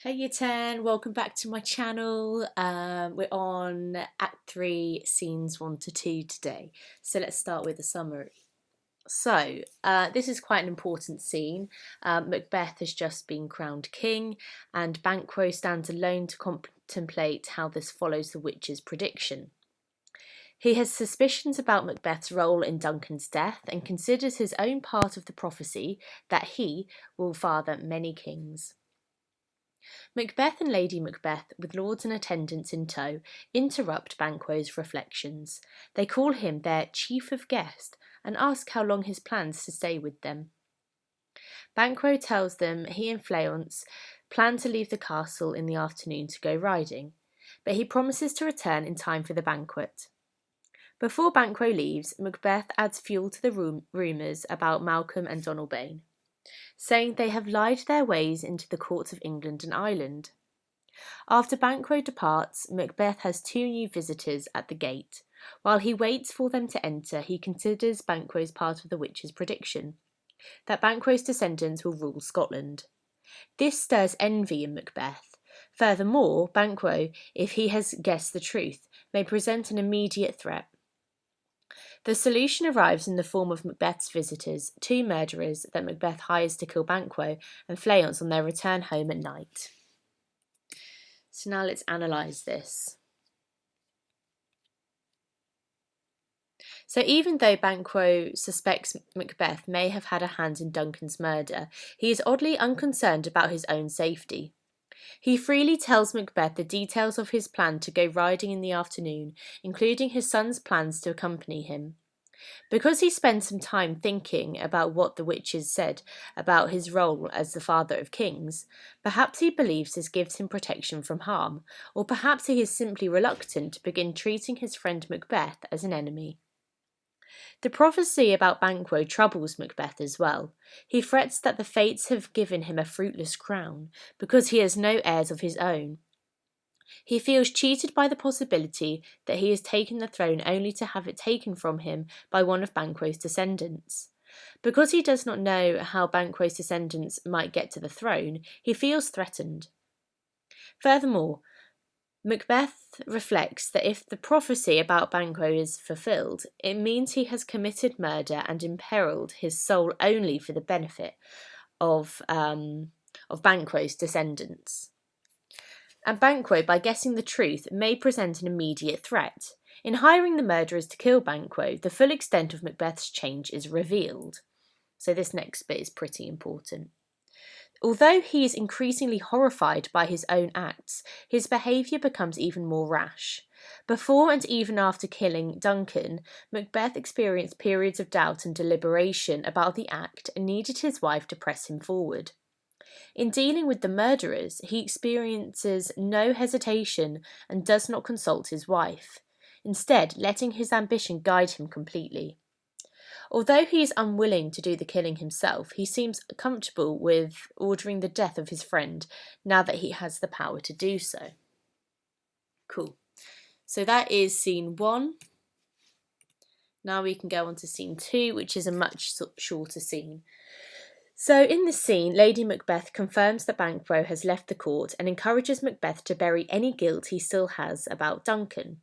Hey Year 10, welcome back to my channel. We're on Act 3, Scenes 1 to 2 today. So let's start with a summary. So, this is quite an important scene. Macbeth has just been crowned king, and Banquo stands alone to contemplate how this follows the witch's prediction. He has suspicions about Macbeth's role in Duncan's death and considers his own part of the prophecy that he will father many kings. Macbeth and Lady Macbeth, with lords and attendants in tow, interrupt Banquo's reflections. They call him their chief of guest and ask how long he plans to stay with them. Banquo tells them he and Fleance plan to leave the castle in the afternoon to go riding, but he promises to return in time for the banquet. Before Banquo leaves, Macbeth adds fuel to the rumours about Malcolm and Donalbain, saying they have lied their ways into the courts of England and Ireland. After Banquo departs, Macbeth has two new visitors at the gate. While he waits for them to enter, he considers Banquo's part of the witch's prediction, that Banquo's descendants will rule Scotland. This stirs envy in Macbeth. Furthermore, Banquo, if he has guessed the truth, may present an immediate threat. The solution arrives in the form of Macbeth's visitors, two murderers that Macbeth hires to kill Banquo and Fleance on their return home at night. So now let's analyse this. So even though Banquo suspects Macbeth may have had a hand in Duncan's murder, he is oddly unconcerned about his own safety. He freely tells Macbeth the details of his plan to go riding in the afternoon, including his son's plans to accompany him. Because he spends some time thinking about what the witches said about his role as the father of kings, perhaps he believes this gives him protection from harm, or perhaps he is simply reluctant to begin treating his friend Macbeth as an enemy. The prophecy about Banquo troubles Macbeth as well. He frets that the fates have given him a fruitless crown, because he has no heirs of his own. He feels cheated by the possibility that he has taken the throne only to have it taken from him by one of Banquo's descendants. Because he does not know how Banquo's descendants might get to the throne, he feels threatened. Furthermore, Macbeth reflects that if the prophecy about Banquo is fulfilled, it means he has committed murder and imperilled his soul only for the benefit of Banquo's descendants. And Banquo, by guessing the truth, may present an immediate threat. In hiring the murderers to kill Banquo, the full extent of Macbeth's change is revealed. So this next bit is pretty important. Although he is increasingly horrified by his own acts, his behaviour becomes even more rash. Before and even after killing Duncan, Macbeth experienced periods of doubt and deliberation about the act and needed his wife to press him forward. In dealing with the murderers, he experiences no hesitation and does not consult his wife, instead letting his ambition guide him completely. Although he is unwilling to do the killing himself, he seems comfortable with ordering the death of his friend now that he has the power to do so. Cool. So that is scene 1. Now we can go on to scene 2, which is a much shorter scene. So in this scene, Lady Macbeth confirms that Banquo has left the court and encourages Macbeth to bury any guilt he still has about Duncan.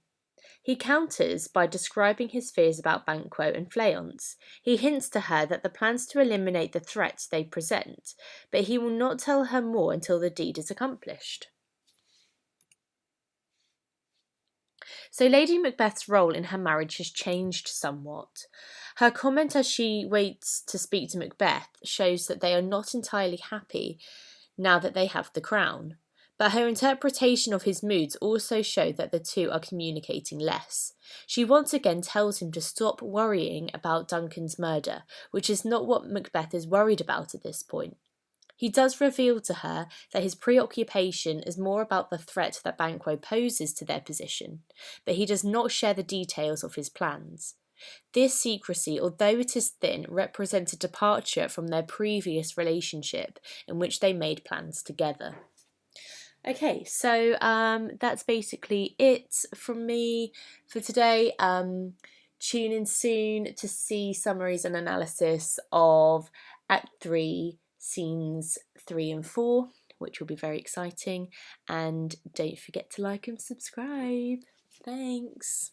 He counters by describing his fears about Banquo and Fleance. He hints to her that the plans to eliminate the threats they present, but he will not tell her more until the deed is accomplished. So Lady Macbeth's role in her marriage has changed somewhat. Her comment as she waits to speak to Macbeth shows that they are not entirely happy now that they have the crown. But her interpretation of his moods also show that the two are communicating less. She once again tells him to stop worrying about Duncan's murder, which is not what Macbeth is worried about at this point. He does reveal to her that his preoccupation is more about the threat that Banquo poses to their position, but he does not share the details of his plans. This secrecy, although it is thin, represents a departure from their previous relationship in which they made plans together. Okay, so that's basically it from me for today. Tune in soon to see summaries and analysis of Act 3, Scenes 3 and 4, which will be very exciting. And don't forget to like and subscribe. Thanks.